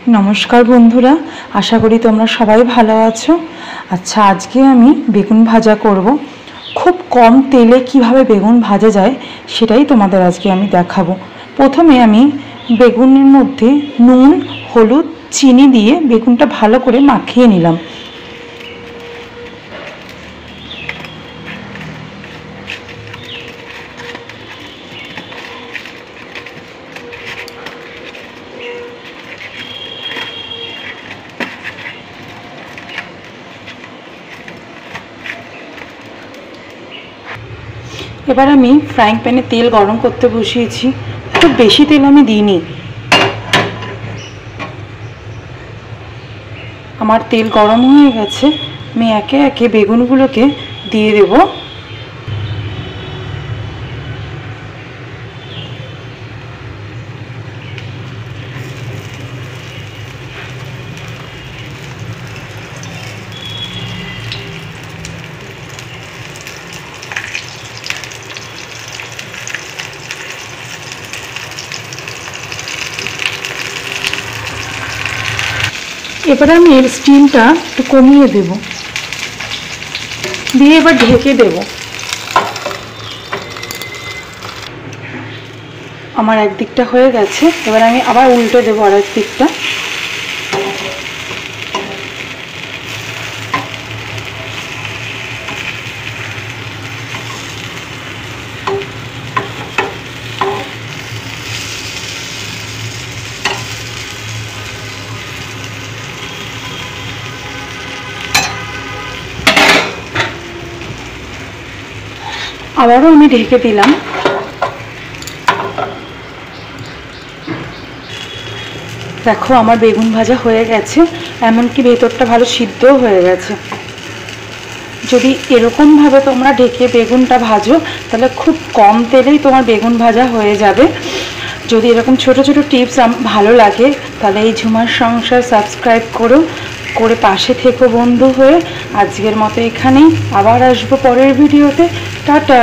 नमस्कार बंधुरा आशा करी तोमरा सबाई भालो आछो। अच्छा आजके आमी बेगुन भाजा करब। खूब कम तेले किभाबे बेगुन भाजा जाए सेटाई तोमादेर आजके आमी देखाबो। प्रथमे आमी बेगुनेर मध्य नुन हलुद चीनी दिए बेगुनटा भालो करे माखिए निलाम। এবার আমি ফ্রাইং প্যানে তেল গরম করতে বসিয়েছি। খুব বেশি তেল আমি দিইনি। আমার তেল গরম হয়ে গেছে। আমি একে একে বেগুনগুলোকে দিয়ে দেব। এবার আমি এর স্টিমটা একটু কমিয়ে দেব, দিয়ে এবার ঢেকে দেব। আমার একদিকটা হয়ে গেছে, এবার আমি আবার উল্টে দেব আরেক দিকটা। আবারও আমি ঢেকে দিলাম। দেখো আমার বেগুন ভাজা হয়ে গেছে, এমনকি ভেতরটা ভালো সিদ্ধও হয়ে গেছে। যদি এরকম ভাবে তোমরা ঢেকে বেগুনটা ভাজো তাহলে খুব কম তেলেই তোমার বেগুন ভাজা হয়ে যাবে। যদি এরকম ছোট ছোট টিপস ভালো লাগে তাহলে এই ঝুমার সংসার সাবস্ক্রাইব করে পাশে থেকো বন্ধু হয়ে। আজকের মতো এখানেই, আবার আসবো পরের ভিডিওতে। টাটা।